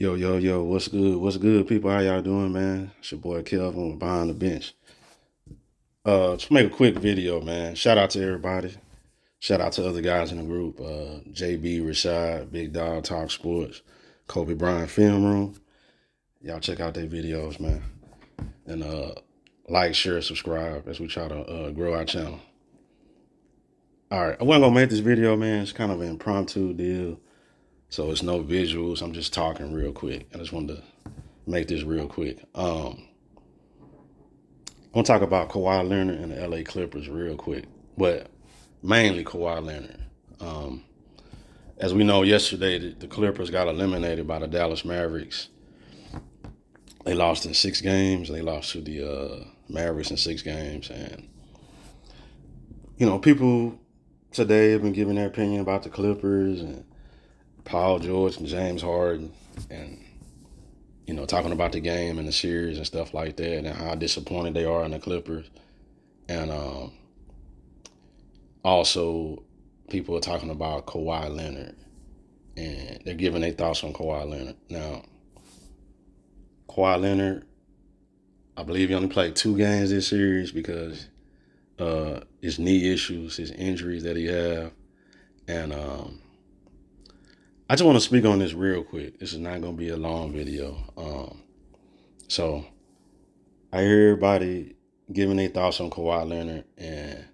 Yo, yo, yo, what's good? What's good, people? How y'all doing, man? It's your boy Kelvin with Behind the Bench. Just make a quick video, man. Shout out to everybody. Shout out to other guys in the group. JB, Rashad, Big Dog, Talk Sports, Kobe Bryant Film Room. Y'all check out their videos, man. And like, share, subscribe as we try to grow our channel. All right, I wasn't gonna make this video, man. It's kind of an impromptu deal. So it's no visuals. I'm just talking real quick. I just wanted to make this real quick. I'm gonna talk about Kawhi Leonard and the LA Clippers real quick, but mainly Kawhi Leonard. Um, as we know, yesterday the Clippers got eliminated by the Dallas Mavericks. They lost in 6 games. They lost to the Mavericks in 6 games, and people today have been giving their opinion about the Clippers and Paul George and James Harden, and talking about the game and the series and stuff like that, and how disappointed they are in the Clippers. And also, people are talking about Kawhi Leonard, and they're giving their thoughts on Kawhi Leonard. Now, Kawhi Leonard, I believe he only played 2 games this series because his knee issues, his injuries that he have. And I just want to speak on this real quick. This is not going to be a long video. So I hear everybody giving their thoughts on Kawhi Leonard, and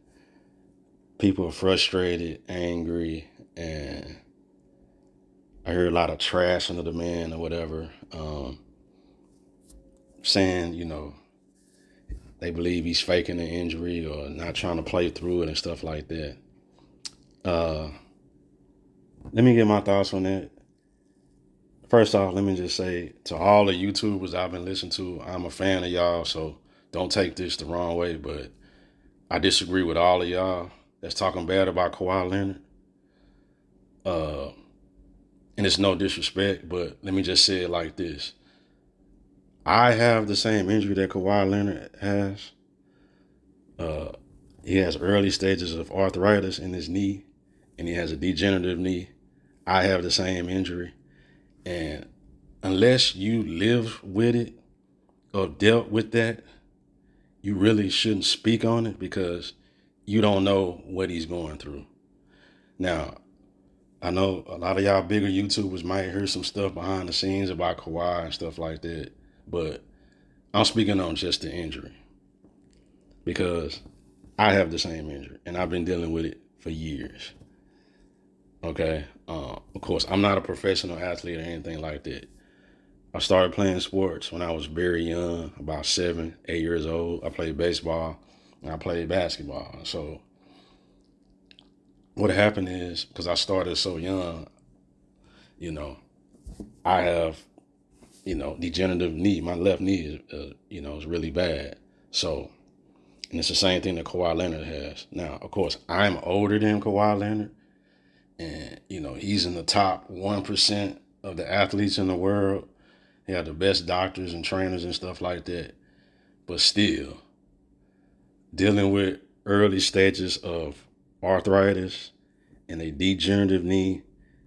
people are frustrated, angry, and I hear a lot of trash under the man or whatever, saying, they believe he's faking an injury or not trying to play through it and stuff like that. Let me get my thoughts on that. First off, let me just say to all the YouTubers I've been listening to, I'm a fan of y'all, so don't take this the wrong way, but I disagree with all of y'all that's talking bad about Kawhi Leonard. And it's no disrespect, but let me just say it like this. I have the same injury that Kawhi Leonard has. He has early stages of arthritis in his knee, and he has a degenerative knee. I have the same injury. And unless you live with it or dealt with that, you really shouldn't speak on it because you don't know what he's going through. Now, I know a lot of y'all bigger YouTubers might hear some stuff behind the scenes about Kawhi and stuff like that, but I'm speaking on just the injury because I have the same injury and I've been dealing with it for years. Okay. Of course, I'm not a professional athlete or anything like that. I started playing sports when I was very young, about 7, 8 years old. I played baseball and I played basketball. So what happened is, because I started so young, I have, degenerative knee. My left knee is really bad. So, and it's the same thing that Kawhi Leonard has. Now, of course, I'm older than Kawhi Leonard. And, he's in the top 1% of the athletes in the world. He had the best doctors and trainers and stuff like that. But still, dealing with early stages of arthritis and a degenerative knee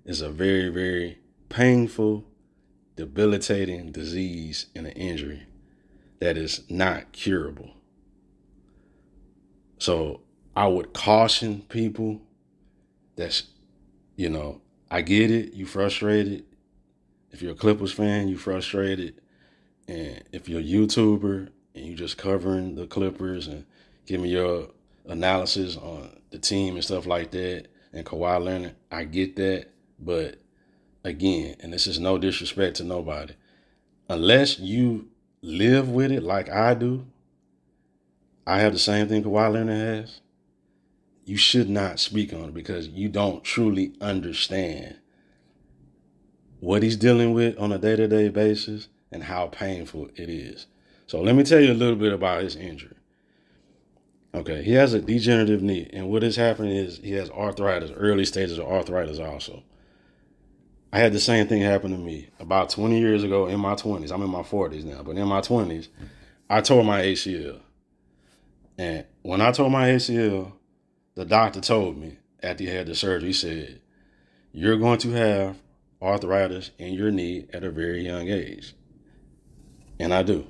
is a very, very painful, debilitating disease and an injury that is not curable. So I would caution people that's, I get it. You frustrated. If you're a Clippers fan, you frustrated. And if you're a YouTuber and you just covering the Clippers and giving your analysis on the team and stuff like that, and Kawhi Leonard, I get that. But again, and this is no disrespect to nobody, unless you live with it like I do, I have the same thing Kawhi Leonard has. You should not speak on it because you don't truly understand what he's dealing with on a day-to-day basis and how painful it is. So let me tell you a little bit about his injury. Okay, he has a degenerative knee, and what has happened is he has arthritis, early stages of arthritis also. I had the same thing happen to me about 20 years ago in my 20s. I'm in my 40s now, but in my 20s, I tore my ACL. And when I tore my ACL, the doctor told me after he had the surgery, he said, you're going to have arthritis in your knee at a very young age. And I do.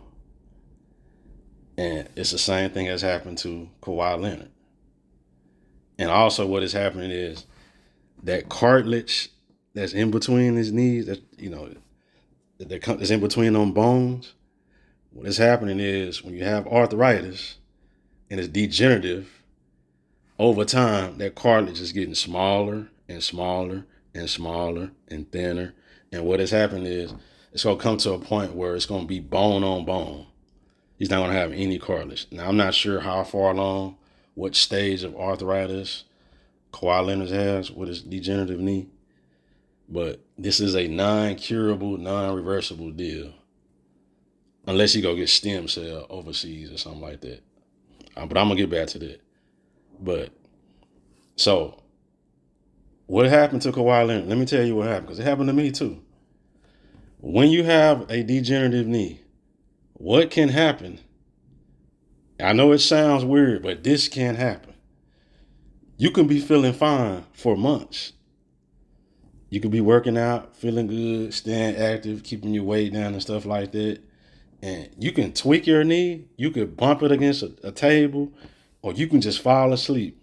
And it's the same thing that's happened to Kawhi Leonard. And also what is happening is that cartilage that's in between his knees, that's in between them bones. What is happening is when you have arthritis and it's degenerative, over time, that cartilage is getting smaller and smaller and smaller and thinner. And what has happened is it's going to come to a point where it's going to be bone on bone. He's not going to have any cartilage. Now, I'm not sure how far along, what stage of arthritis Kawhi Leonard has with his degenerative knee, but this is a non-curable, non-reversible deal. Unless you go get stem cell overseas or something like that. But I'm going to get back to that. But, so, what happened to Kawhi Leonard? Let me tell you what happened, because it happened to me too. When you have a degenerative knee, what can happen? I know it sounds weird, but this can happen. You can be feeling fine for months. You could be working out, feeling good, staying active, keeping your weight down and stuff like that. And you can tweak your knee, you could bump it against a table, or you can just fall asleep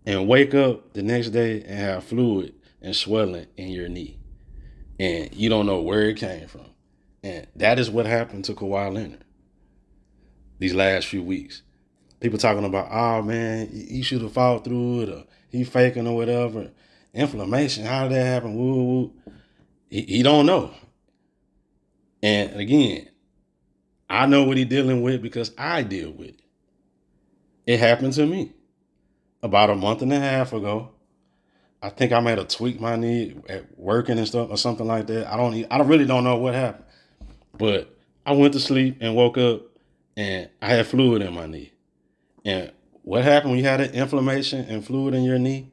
and wake up the next day and have fluid and swelling in your knee. And you don't know where it came from. And that is what happened to Kawhi Leonard these last few weeks. People talking about, oh man, he should have fought through it, or he faking or whatever. Inflammation, how did that happen? Woo, woo. He don't know. And again, I know what he's dealing with because I deal with it. It happened to me about a month and a half ago. I think I might have tweaked my knee at working and stuff or something like that. I really don't know what happened. But I went to sleep and woke up and I had fluid in my knee. And what happened when you had an inflammation and fluid in your knee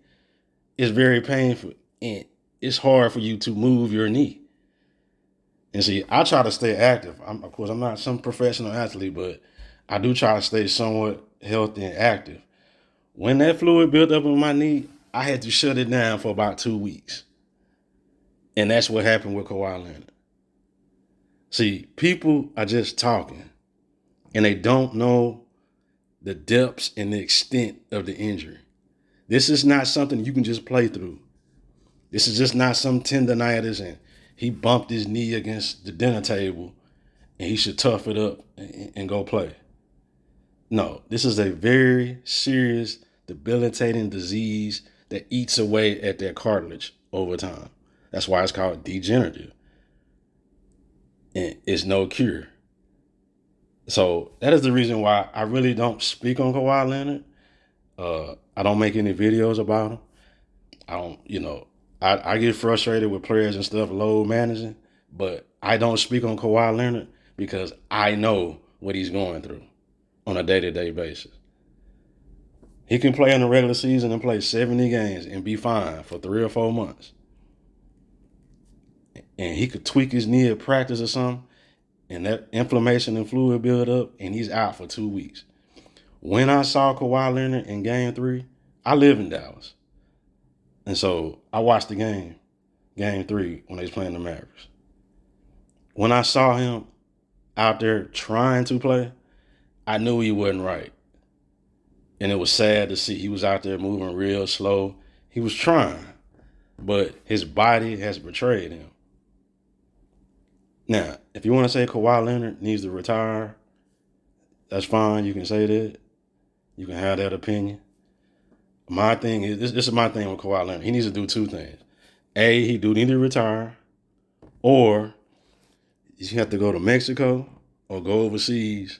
is very painful. And it's hard for you to move your knee. And see, I try to stay active. Of course, I'm not some professional athlete, but I do try to stay somewhat healthy and active. When that fluid built up in my knee, I had to shut it down for about 2 weeks. And that's what happened with Kawhi Leonard. See, people are just talking, and they don't know the depths and the extent of the injury. This is not something you can just play through. This is just not some tendonitis and he bumped his knee against the dinner table and he should tough it up and go play. No, this is a very serious, debilitating disease that eats away at their cartilage over time. That's why it's called degenerative. And it's no cure. So that is the reason why I really don't speak on Kawhi Leonard. I don't make any videos about him. I get frustrated with players and stuff, load managing, but I don't speak on Kawhi Leonard because I know what he's going through on a day-to-day basis. He can play in the regular season and play 70 games and be fine for 3 or 4 months. And he could tweak his knee at practice or something, and that inflammation and fluid build up, and he's out for 2 weeks. When I saw Kawhi Leonard in Game 3, I live in Dallas. And so I watched the game 3, when they was playing the Mavericks. When I saw him out there trying to play, I knew he wasn't right. And it was sad to see he was out there moving real slow. He was trying, but his body has betrayed him. Now, if you want to say Kawhi Leonard needs to retire, that's fine. You can say that. You can have that opinion. My thing is, this is my thing with Kawhi Leonard. He needs to do 2 things. A, he do need to retire, or you have to go to Mexico or go overseas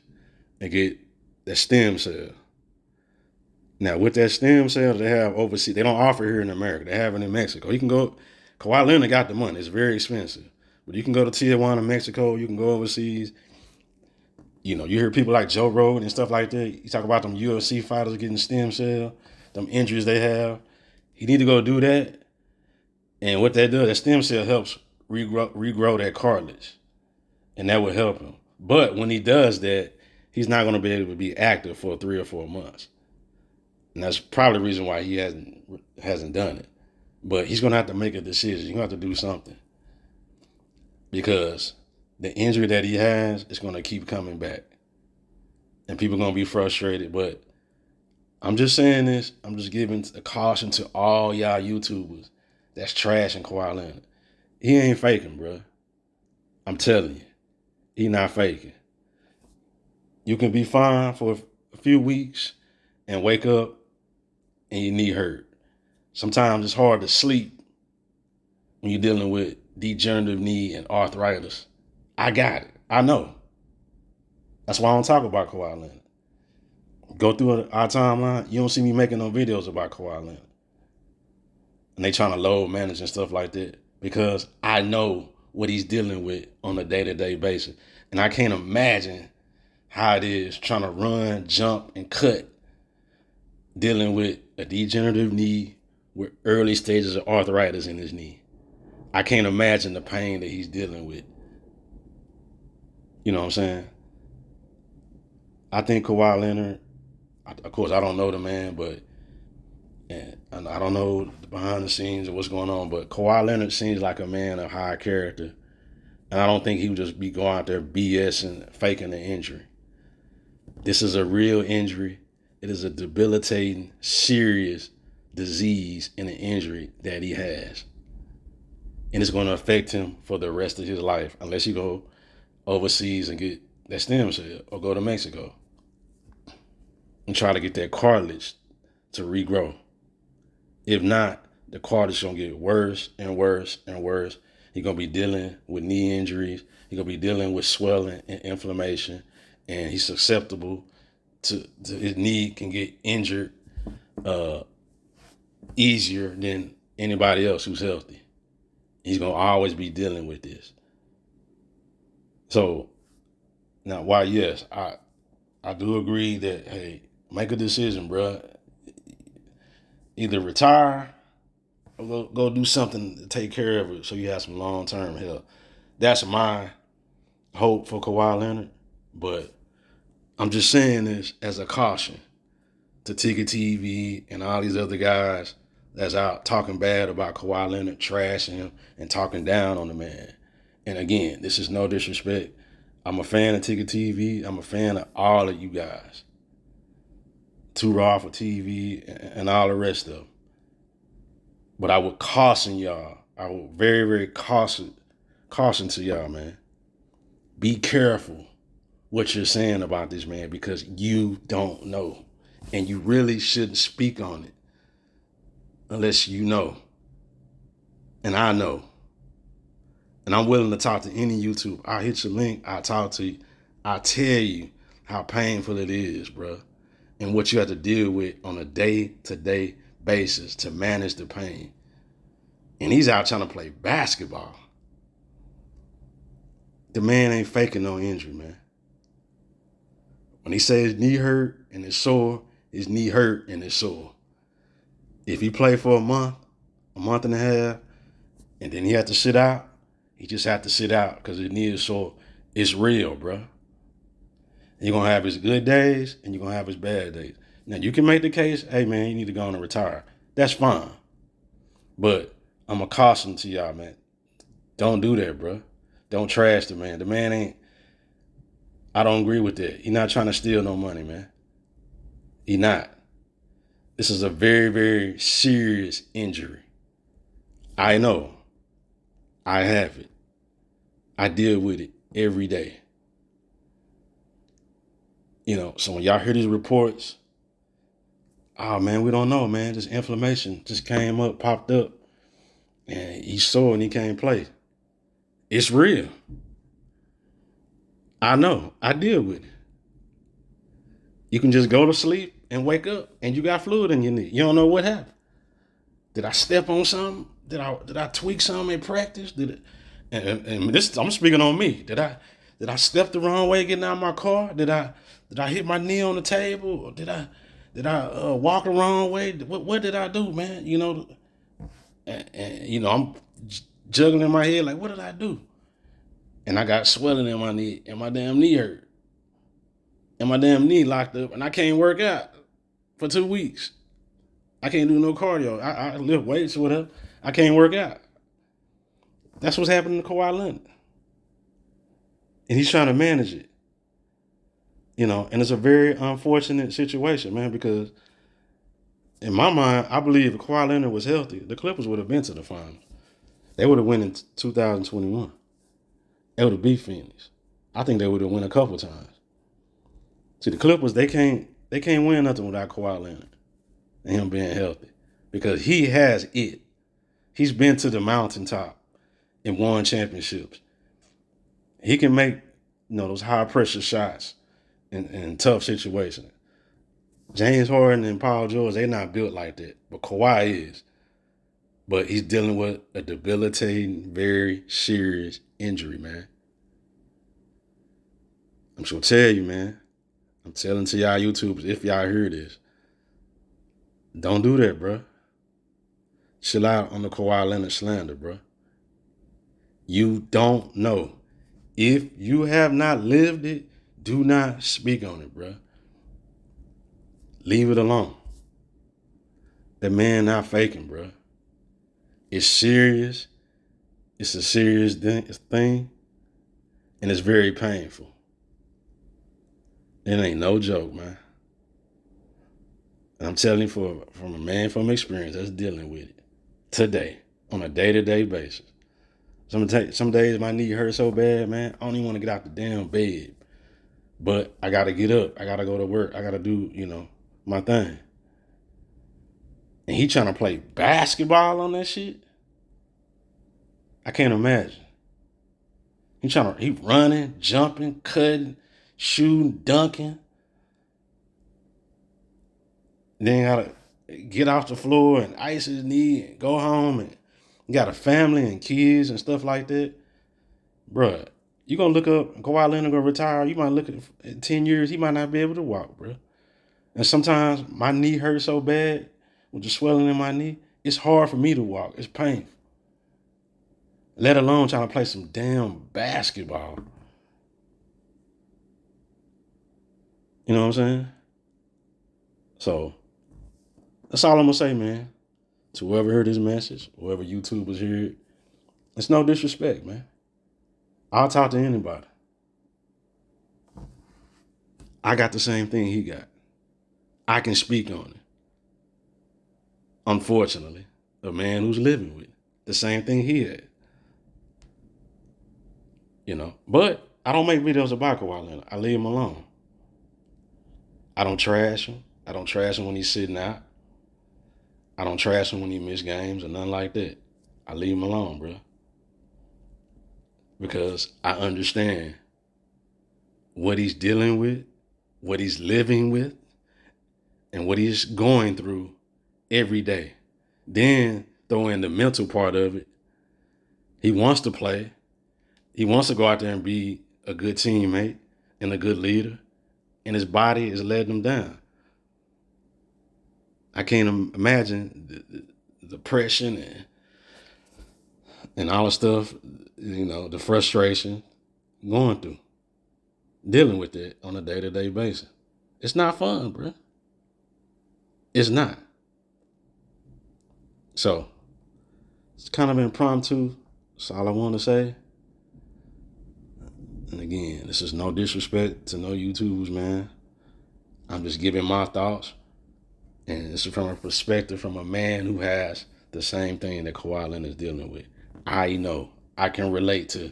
and get that stem cell. Now, with that stem cell they have overseas, they don't offer here in America. They have it in Mexico. You can go, Kawhi Leonard got the money. It's very expensive. But you can go to Tijuana, Mexico. You can go overseas. You know, you hear people like Joe Rogan and stuff like that. You talk about them UFC fighters getting stem cell, them injuries they have. He need to go do that. And what that does, that stem cell helps regrow that cartilage. And that would help him. But when he does that, he's not going to be able to be active for 3 or 4 months. And that's probably the reason why he hasn't done it. But he's going to have to make a decision. He's going to have to do something. because the injury that he has is going to keep coming back. And people are going to be frustrated. But I'm just saying this. I'm just giving a caution to all y'all YouTubers that's trashing Kawhi Leonard. He ain't faking, bro. I'm telling you. He not faking. You can be fine for a few weeks and wake up and your knee hurt. Sometimes it's hard to sleep when you're dealing with degenerative knee and arthritis. I got it. I know. That's why I don't talk about Kawhi Leonard. Go through our timeline, you don't see me making no videos about Kawhi Leonard. And they trying to load manage and stuff like that because I know what he's dealing with on a day-to-day basis. And I can't imagine how it is trying to run, jump, and cut, dealing with a degenerative knee with early stages of arthritis in his knee. I can't imagine the pain that he's dealing with. You know what I'm saying? I think Kawhi Leonard, of course, I don't know the man, but and I don't know behind the scenes of what's going on, but Kawhi Leonard seems like a man of high character. And I don't think he would just be going out there BSing, faking an injury. This is a real injury. It is a debilitating, serious disease and an injury that he has. And it's going to affect him for the rest of his life unless you go overseas and get that stem cell or go to Mexico and try to get that cartilage to regrow. If not, the cartilage is going to get worse and worse and worse. He's going to be dealing with knee injuries. He's going to be dealing with swelling and inflammation. And he's susceptible to his knee can get injured easier than anybody else who's healthy. He's going to always be dealing with this. So, now, while yes, I do agree that, hey, make a decision, bro. Either retire or go do something to take care of it so you have some long-term health. That's my hope for Kawhi Leonard. But I'm just saying this as a caution to Ticket TV and all these other guys that's out talking bad about Kawhi Leonard, trashing him, and talking down on the man. And again, this is no disrespect. I'm a fan of Ticket TV. I'm a fan of all of you guys. Too Raw for TV and all the rest of them. But I would caution y'all. I would very, very caution to y'all, man. Be careful what you're saying about this man because you don't know. And you really shouldn't speak on it unless you know. And I know. And I'm willing to talk to any YouTube. I'll hit your link. I'll talk to you. I'll tell you how painful it is, bro. And what you have to deal with on a day-to-day basis to manage the pain. And he's out trying to play basketball. The man ain't faking no injury, man. When he says his knee hurt and it's sore, his knee hurt and it's sore. If he played for a month and a half, and then he had to sit out, he just had to sit out because his knee is sore. It's real, bro. You're going to have his good days and you're going to have his bad days. Now, you can make the case, hey, man, you need to go on and retire. That's fine. But I'm a caution to y'all, man. Don't do that, bro. Don't trash the man. The man ain't, I don't agree with that. He's not trying to steal no money, man. He not. This is a very, very serious injury. I know. I have it. I deal with it every day. You know, so when y'all hear these reports, oh, man, we don't know, man. This inflammation just came up, popped up, and he's sore and he can't play. It's real. I know. I deal with it. You can just go to sleep and wake up and you got fluid in your knee. You don't know what happened. Did I step on something? Did I tweak something in practice? And this, I'm speaking on me. Did I step the wrong way getting out of my car? Did I hit my knee on the table? Or did I walk the wrong way? What did I do, man? You know, and you know, I'm juggling in my head like, what did I do? And I got swelling in my knee, and my damn knee hurt, and my damn knee locked up, and I can't work out for 2 weeks. I can't do no cardio. I lift weights or whatever. I can't work out. That's what's happening to Kawhi Leonard. and he's trying to manage it. And it's a very unfortunate situation, man, because in my mind, I believe if Kawhi Leonard was healthy, the Clippers would have been to the finals. They would have won in 2021. They would have beat Phoenix. I think they would have won a couple times. See, the Clippers, they can't win nothing without Kawhi Leonard and him being healthy, because he has it. He's been to the mountaintop and won championships. He can make those high pressure shots in tough situations. James Harden and Paul George, they're not built like that, but Kawhi is. But he's dealing with a debilitating, very serious injury, man. I'm sure tell you, man. I'm telling to y'all YouTubers, if y'all hear this, don't do that, bro. Chill out on the Kawhi Leonard slander, bro. You don't know. If you have not lived it, do not speak on it, bro. Leave it alone. That man not faking, bro. It's serious. It's a serious thing. And it's very painful. It ain't no joke, man. And I'm telling you from a man from experience that's dealing with it today on a day-to-day basis. Some days my knee hurts so bad, man, I don't even want to get out the damn bed. But I got to get up. I got to go to work. I got to do, my thing. And he trying to play basketball on that shit? I can't imagine. He running, jumping, cutting, shooting, dunking. Then gotta get off the floor and ice his knee and go home, and you got a family and kids and stuff like that. Bruh, you gonna look up Kawhi Leonard gonna retire, you might look at in 10 years, he might not be able to walk, bruh. And sometimes my knee hurts so bad with the swelling in my knee, it's hard for me to walk. It's painful. Let alone trying to play some damn basketball. You know what I'm saying? So that's all I'm gonna say, man. To whoever heard this message, whoever YouTubers hear it, it's no disrespect, man. I'll talk to anybody. I got the same thing he got. I can speak on it. Unfortunately, a man who's living with it, the same thing he had. But I don't make videos about Kawhi Leonard. I leave him alone. I don't trash him. I don't trash him when he's sitting out. I don't trash him when he miss games or nothing like that. I leave him alone, bro. Because I understand what he's dealing with, what he's living with, and what he's going through every day. Then throw in the mental part of it. He wants to play. He wants to go out there and be a good teammate and a good leader. And his body is letting him down. I can't imagine the depression and all the stuff, the frustration going through, dealing with it on a day-to-day basis. It's not fun, bro. It's not. So it's kind of impromptu. That's all I want to say. And again, this is no disrespect to no YouTubers, man. I'm just giving my thoughts. And this is from a perspective from a man who has the same thing that Kawhi Leonard is dealing with. I know. I can relate to.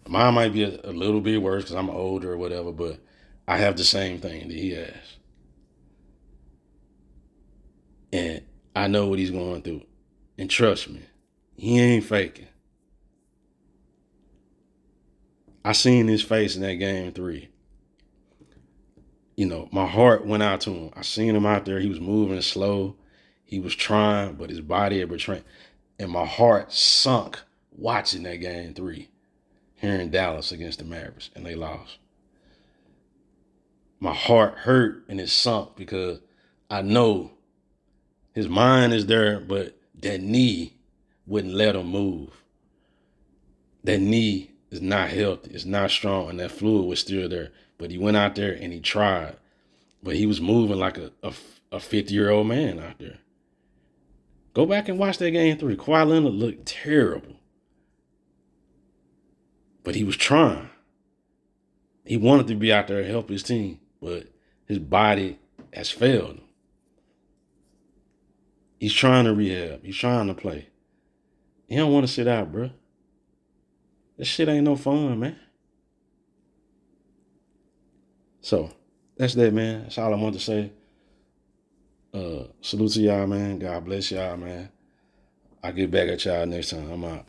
Mine might be a little bit worse because I'm older or whatever, but I have the same thing that he has. And I know what he's going through. And trust me, he ain't faking. I seen his face in that game 3. My heart went out to him. I seen him out there. He was moving slow. He was trying, but his body had betrayed. And my heart sunk watching that game 3 here in Dallas against the Mavericks, and they lost. My heart hurt and it sunk because I know his mind is there, but that knee wouldn't let him move. That knee is not healthy. It's not strong, and that fluid was still there. But he went out there and he tried. But he was moving like a 50-year-old man out there. Go back and watch that game 3. Kawhi Leonard looked terrible. But he was trying. He wanted to be out there and help his team, but his body has failed him. He's trying to rehab. He's trying to play. He don't want to sit out, bro. This shit ain't no fun, man. So that's that, man. That's all I want to say. Salute to y'all, man. God bless y'all, man. I'll get back at y'all next time. I'm out.